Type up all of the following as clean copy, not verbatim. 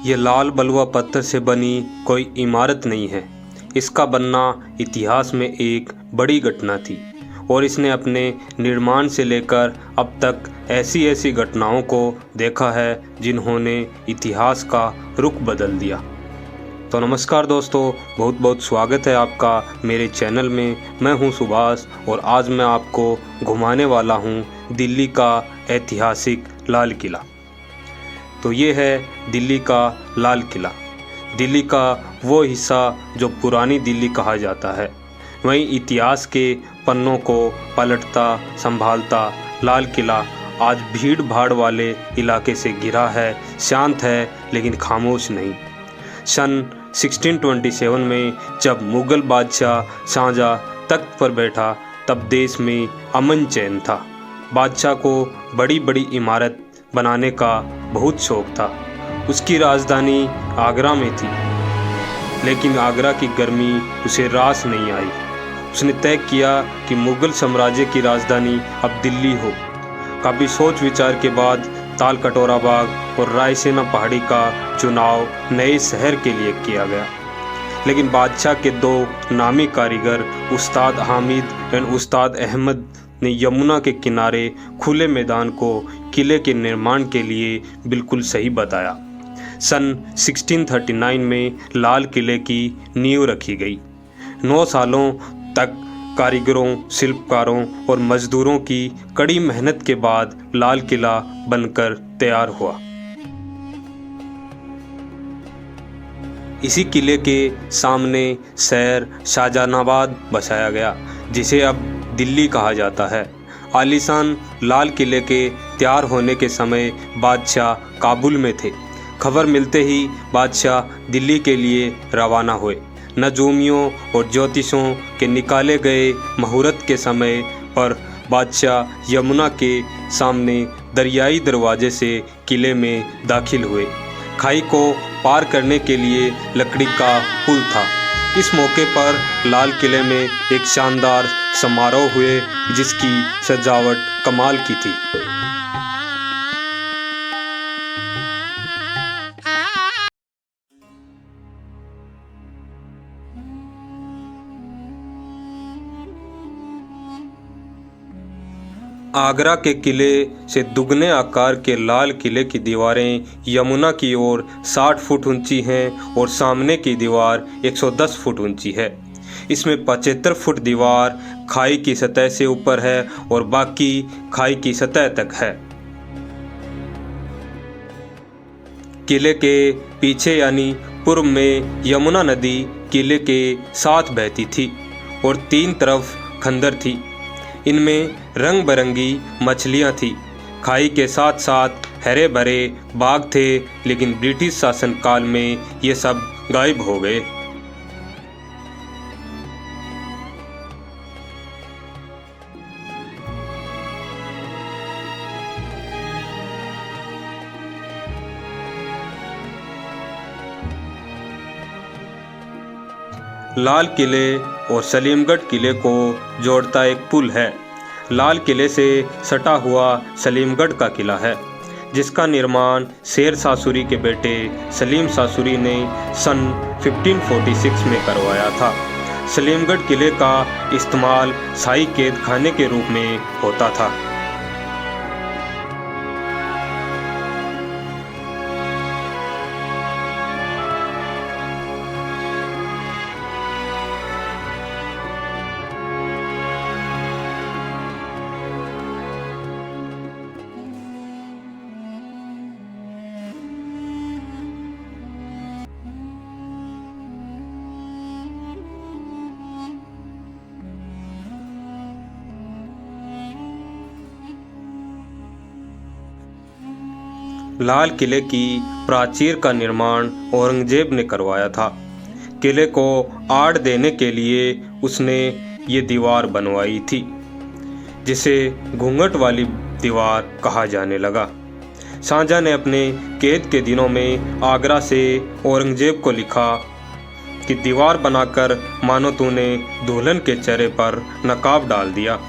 ये लाल बलुआ पत्थर से बनी कोई इमारत नहीं है। इसका बनना इतिहास में एक बड़ी घटना थी और इसने अपने निर्माण से लेकर अब तक ऐसी ऐसी घटनाओं को देखा है जिन्होंने इतिहास का रुख बदल दिया। तो नमस्कार दोस्तों, बहुत बहुत स्वागत है आपका मेरे चैनल में। मैं हूं सुभाष और आज मैं आपको घुमाने वाला हूं दिल्ली का ऐतिहासिक लाल किला। तो ये है दिल्ली का लाल किला। दिल्ली का वो हिस्सा जो पुरानी दिल्ली कहा जाता है। वहीं इतिहास के पन्नों को पलटता संभालता लाल किला आज भीड़ भाड़ वाले इलाके से घिरा है, शांत है लेकिन खामोश नहीं। सन 1627 में जब मुग़ल बादशाह शाहजहाँ तख्त पर बैठा तब देश में अमन चैन था। बादशाह को बड़ी बड़ी इमारत बनाने का बहुत शौक था। उसकी राजधानी आगरा में थी, लेकिन आगरा की गर्मी उसे रास नहीं आई। उसने तय किया कि मुग़ल साम्राज्य की राजधानी अब दिल्ली हो। काफ़ी सोच विचार के बाद ताल कटोरा बाग और रायसेना पहाड़ी का चुनाव नए शहर के लिए किया गया। लेकिन बादशाह के दो नामी कारीगर उस्ताद हामिद एवं उस्ताद अहमद ने यमुना के किनारे खुले मैदान को किले के निर्माण के लिए बिल्कुल सही बताया। सन 1639 में लाल किले की नींव रखी गई। 9 सालों तक कारीगरों, शिल्पकारों और मजदूरों की कड़ी मेहनत के बाद लाल किला बनकर तैयार हुआ। इसी किले के सामने शहर शाहजहानाबाद बसाया गया, जिसे अब दिल्ली कहा जाता है। आलीशान लाल किले के तैयार होने के समय बादशाह काबुल में थे। खबर मिलते ही बादशाह दिल्ली के लिए रवाना हुए। नजूमियों और ज्योतिषों के निकाले गए मुहूर्त के समय पर बादशाह यमुना के सामने दरियाई दरवाजे से किले में दाखिल हुए। खाई को पार करने के लिए लकड़ी का पुल था। इस मौके पर लाल किले में एक शानदार समारोह हुए जिसकी सजावट कमाल की थी। आगरा के किले से दुगने आकार के लाल किले की दीवारें यमुना की ओर 60 फुट ऊंची हैं और सामने की दीवार 110 फुट ऊंची है। इसमें 75 फुट दीवार खाई की सतह से ऊपर है और बाकी खाई की सतह तक है। किले के पीछे यानी पूर्व में यमुना नदी किले के साथ बहती थी और 3 तरफ खंदर थी। इनमें रंग बिरंगी मछलियाँ थीं। खाई के साथ साथ हरे भरे बाग थे, लेकिन ब्रिटिश शासनकाल में ये सब गायब हो गए। लाल किले और सलीमगढ़ किले को जोड़ता एक पुल है। लाल किले से सटा हुआ सलीमगढ़ का किला है, जिसका निर्माण शेर शाह सूरी के बेटे सलीम शाह सूरी ने सन 1546 में करवाया था। सलीमगढ़ किले का इस्तेमाल शाही कैद खाने के रूप में होता था। लाल किले की प्राचीर का निर्माण औरंगजेब ने करवाया था। किले को आड़ देने के लिए उसने ये दीवार बनवाई थी, जिसे घूंघट वाली दीवार कहा जाने लगा। शाहजहाँ ने अपने कैद के दिनों में आगरा से औरंगजेब को लिखा कि दीवार बनाकर मानो तूने दुल्हन के चेहरे पर नकाब डाल दिया।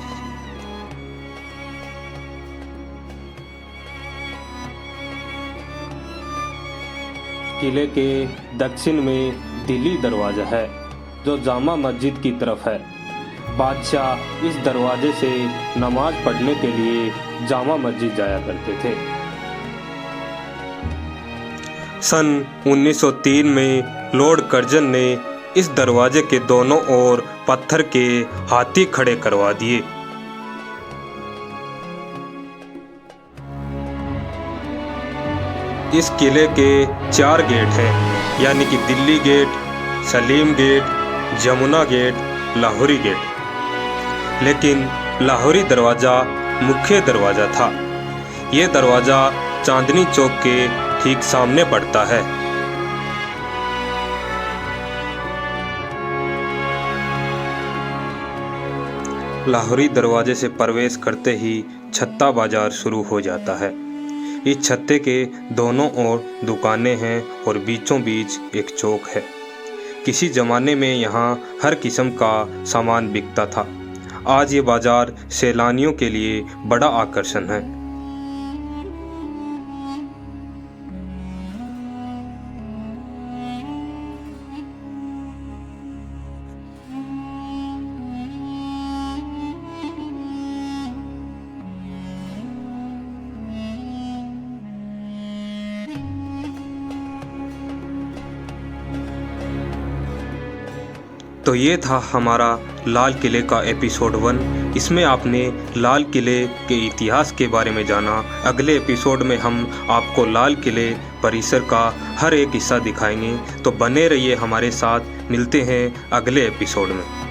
किले के दक्षिण में दिल्ली दरवाज़ा है जो जामा मस्जिद की तरफ है। बादशाह इस दरवाजे से नमाज पढ़ने के लिए जामा मस्जिद जाया करते थे। सन 1903 में लॉर्ड कर्जन ने इस दरवाजे के दोनों ओर पत्थर के हाथी खड़े करवा दिए। इस किले के 4 गेट हैं, यानी कि Delhi gate, Salim gate, Jamuna gate, Lahori gate. लेकिन लाहौरी दरवाज़ा मुख्य दरवाज़ा था। ये दरवाज़ा चांदनी चौक के ठीक सामने पड़ता है। लाहौरी दरवाजे से प्रवेश करते ही छत्ता बाजार शुरू हो जाता है। इस छत्ते के दोनों ओर दुकानें हैं और बीचों बीच एक चौक है। किसी ज़माने में यहाँ हर किस्म का सामान बिकता था। आज ये बाज़ार सैलानियों के लिए बड़ा आकर्षण है। तो ये था हमारा लाल किले का एपिसोड 1। इसमें आपने लाल किले के इतिहास के बारे में जाना। अगले एपिसोड में हम आपको लाल किले परिसर का हर एक हिस्सा दिखाएंगे। तो बने रहिए हमारे साथ, मिलते हैं अगले एपिसोड में।